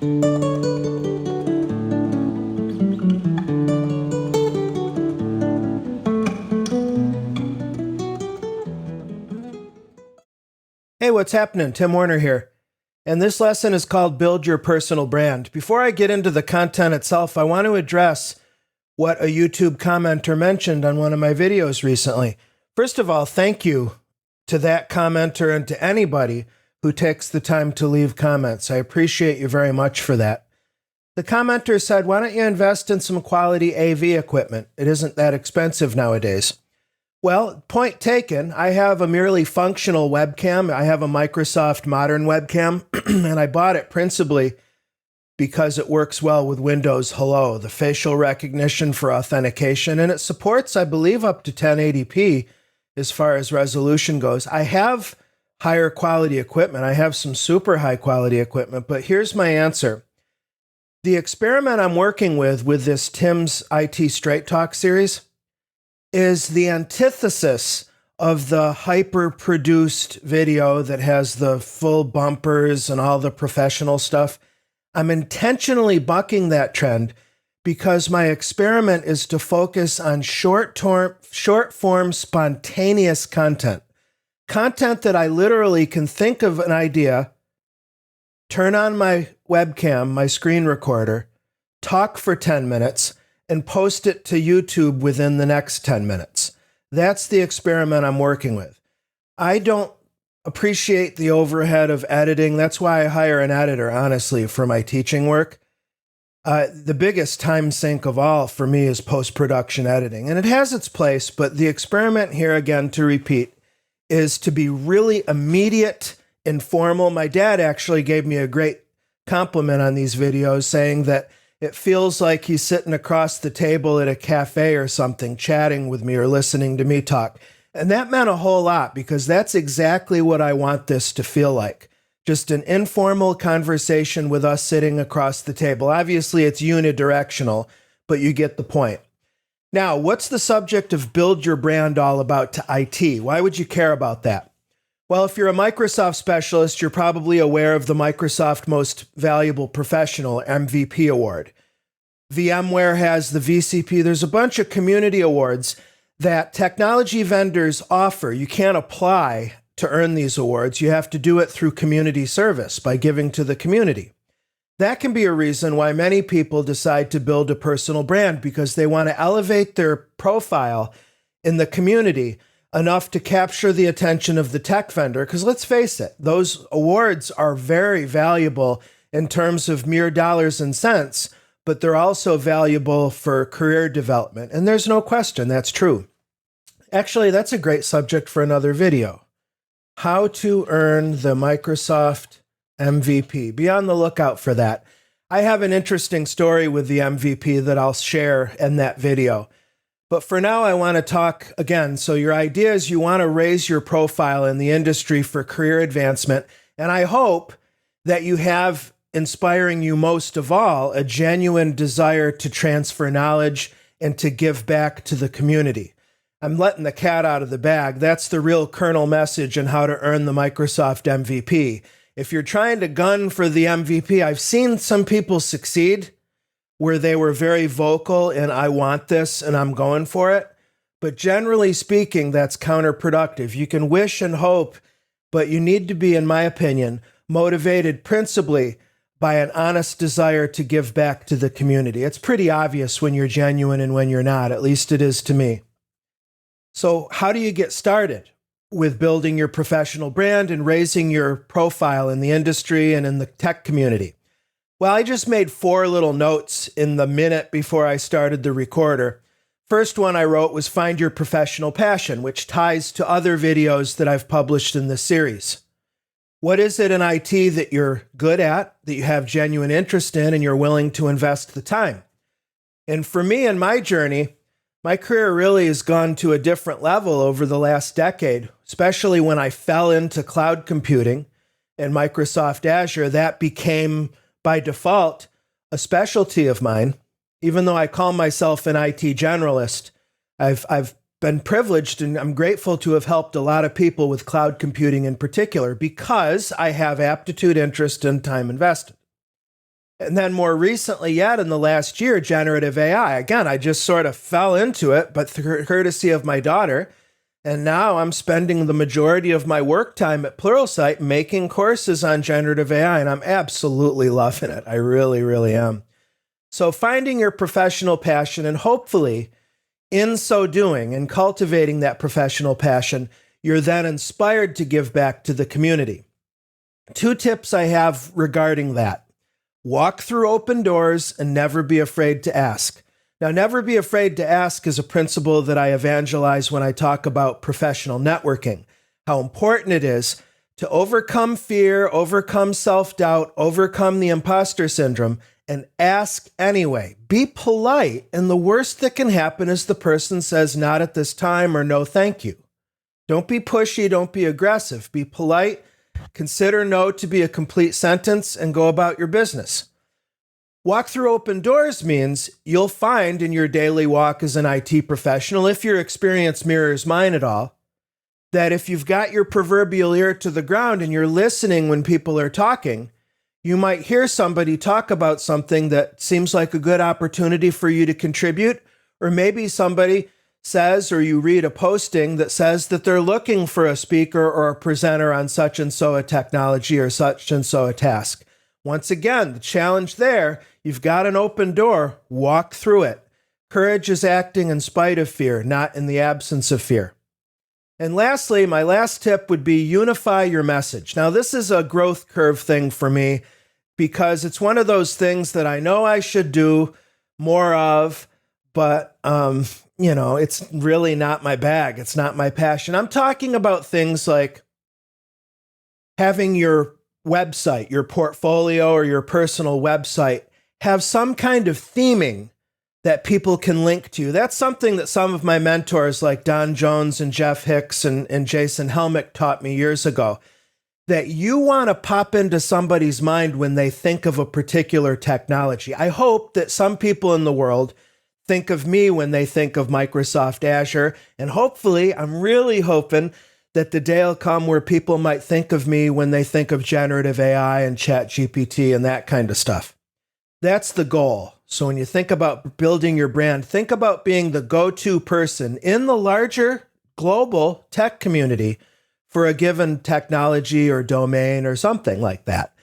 Hey, what's happening? Tim Warner here. And this lesson is called Build Your Personal Brand. Before I get into the content itself, I want to address what a YouTube commenter mentioned on one of my videos recently. First of all, thank you to that commenter and to anybody who takes the time to leave comments. I appreciate you very much for that. The commenter said, why don't you invest in some quality AV equipment? It isn't that expensive nowadays. Well, point taken. I have a merely functional webcam. I have a Microsoft Modern webcam, and I bought it principally because it works well with Windows Hello, the facial recognition for authentication, and it supports, I believe, up to 1080p as far as resolution goes. I have higher quality equipment. I have some super high quality equipment, but here's my answer. The experiment I'm working with this Tim's IT Straight Talk series is the antithesis of the hyper-produced video that has the full bumpers and all the professional stuff. I'm intentionally bucking that trend because my experiment is to focus on short-form, spontaneous content. Content that I literally can think of an idea, turn on my webcam, my screen recorder, talk for 10 minutes, and post it to YouTube within the next 10 minutes. That's the experiment I'm working with. I don't appreciate the overhead of editing. That's why I hire an editor, honestly, for my teaching work. The biggest time sink of all for me is post-production editing. And it has its place, but the experiment here, again, to repeat, is to be really immediate, informal. My dad actually gave me a great compliment on these videos, saying that it feels like he's sitting across the table at a cafe or something, chatting with me or listening to me talk. And that meant a whole lot because that's exactly what I want this to feel like. Just an informal conversation with us sitting across the table. Obviously, it's unidirectional, but you get the point. Now, what's the subject of Build Your Brand all about to IT? Why would you care about that? Well, if you're a Microsoft specialist, you're probably aware of the Microsoft Most Valuable Professional, MVP award. VMware has the VCP. There's a bunch of community awards that technology vendors offer. You can't apply to earn these awards. You have to do it through community service by giving to the community. That can be a reason why many people decide to build a personal brand because they want to elevate their profile in the community enough to capture the attention of the tech vendor. Because let's face it, those awards are very valuable in terms of mere dollars and cents, but they're also valuable for career development. And there's no question that's true. Actually, that's a great subject for another video. How to earn the Microsoft MVP. Be on the lookout for that. I have an interesting story with the MVP that I'll share in that video. But for now, I want to talk again. So your idea is you want to raise your profile in the industry for career advancement. And I hope that you have, inspiring you most of all, a genuine desire to transfer knowledge and to give back to the community. I'm letting the cat out of the bag. That's the real kernel message in how to earn the Microsoft MVP. If you're trying to gun for the MVP, I've seen some people succeed where they were very vocal and I want this and I'm going for it. But generally speaking, that's counterproductive. You can wish and hope, but you need to be, in my opinion, motivated principally by an honest desire to give back to the community. It's pretty obvious when you're genuine and when you're not. At least it is to me. So how do you get started with building your professional brand and raising your profile in the industry and in the tech community? Well, I just made 4 little notes in the minute before I started the recorder. First one I wrote was find your professional passion, which ties to other videos that I've published in this series. What is it in IT that you're good at, that you have genuine interest in, and you're willing to invest the time? And for me in my journey, my career really has gone to a different level over the last decade, especially when I fell into cloud computing and Microsoft Azure. That became, by default, a specialty of mine. Even though I call myself an IT generalist, I've been privileged and I'm grateful to have helped a lot of people with cloud computing in particular because I have aptitude, interest, and time invested. And then more recently yet, in the last year, generative AI. Again, I just sort of fell into it, but through courtesy of my daughter. And now I'm spending the majority of my work time at Pluralsight making courses on generative AI, and I'm absolutely loving it. I really, really am. So finding your professional passion, and hopefully in so doing and cultivating that professional passion, you're then inspired to give back to the community. 2 tips I have regarding that. Walk through open doors and never be afraid to ask. Now, never be afraid to ask is a principle that I evangelize when I talk about professional networking. How important it is to overcome fear, overcome self-doubt, overcome the imposter syndrome, and ask anyway. Be polite, and the worst that can happen is the person says not at this time or no thank you. Don't be pushy, don't be aggressive. Be polite, consider no to be a complete sentence, and go about your business. Walk through open doors means you'll find in your daily walk as an IT professional, if your experience mirrors mine at all, that if you've got your proverbial ear to the ground and you're listening when people are talking, you might hear somebody talk about something that seems like a good opportunity for you to contribute, or maybe somebody says, or you read a posting that says that they're looking for a speaker or a presenter on such and so a technology or such and so a task. Once again, the challenge there, you've got an open door, walk through it. Courage is acting in spite of fear, not in the absence of fear. And lastly, my last tip would be unify your message. Now, this is a growth curve thing for me because it's one of those things that I know I should do more of, but, it's really not my bag. It's not my passion. I'm talking about things like having your website, your portfolio or your personal website have some kind of theming that people can link to. That's something that some of my mentors like Don Jones and Jeff Hicks and Jason Helmick taught me years ago, that you want to pop into somebody's mind when they think of a particular technology. I hope that some people in the world think of me when they think of Microsoft Azure, and hopefully, I'm really hoping that the day will come where people might think of me when they think of generative AI and ChatGPT and that kind of stuff. That's the goal. So when you think about building your brand, think about being the go-to person in the larger global tech community for a given technology or domain or something like that.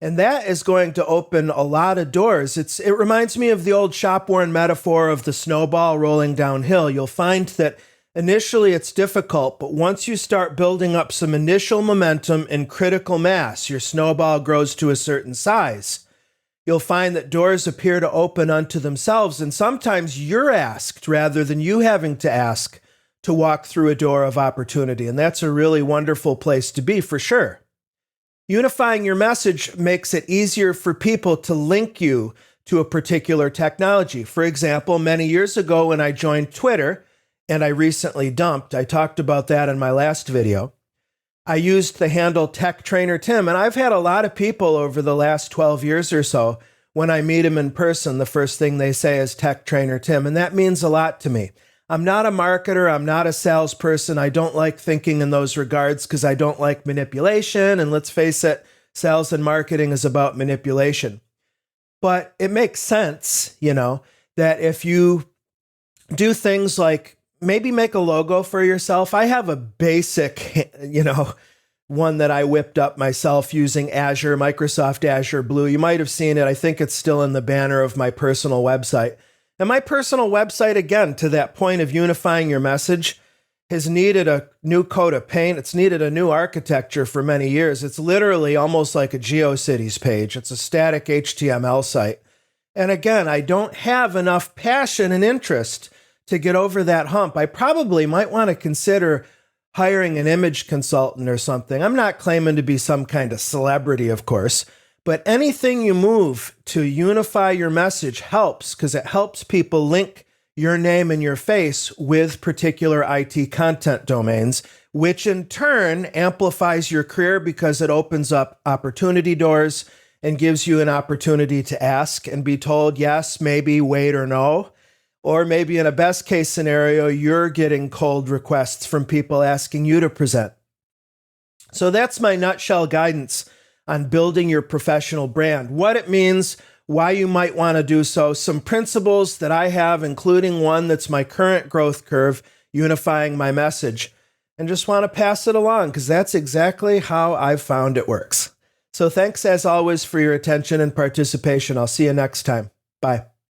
And that is going to open a lot of doors. It reminds me of the old shop-worn metaphor of the snowball rolling downhill. You'll find that initially it's difficult, but once you start building up some initial momentum and critical mass, your snowball grows to a certain size. You'll find that doors appear to open unto themselves, and sometimes you're asked rather than you having to ask to walk through a door of opportunity, and that's a really wonderful place to be for sure. Unifying your message makes it easier for people to link you to a particular technology. For example, many years ago when I joined Twitter, and I recently dumped, I talked about that in my last video, I used the handle Tech Trainer Tim, and I've had a lot of people over the last 12 years or so, when I meet them in person, the first thing they say is Tech Trainer Tim, and that means a lot to me. I'm not a marketer, I'm not a salesperson, I don't like thinking in those regards because I don't like manipulation, and let's face it, sales and marketing is about manipulation. But it makes sense, that if you do things like maybe make a logo for yourself. I have a basic, one that I whipped up myself using Azure, Microsoft Azure Blue. You might have seen it. I think it's still in the banner of my personal website. And my personal website, again, to that point of unifying your message, has needed a new coat of paint. It's needed a new architecture for many years. It's literally almost like a GeoCities page. It's a static HTML site. And again, I don't have enough passion and interest to get over that hump. I probably might want to consider hiring an image consultant or something. I'm not claiming to be some kind of celebrity, of course, but anything you move to unify your message helps because it helps people link your name and your face with particular IT content domains, which in turn amplifies your career because it opens up opportunity doors and gives you an opportunity to ask and be told yes, maybe, wait, or no. Or maybe in a best case scenario, you're getting cold requests from people asking you to present. So that's my nutshell guidance on building your professional brand, what it means, why you might want to do so, some principles that I have, including one that's my current growth curve, unifying my message, and just want to pass it along because that's exactly how I've found it works. So thanks as always for your attention and participation. I'll see you next time. Bye.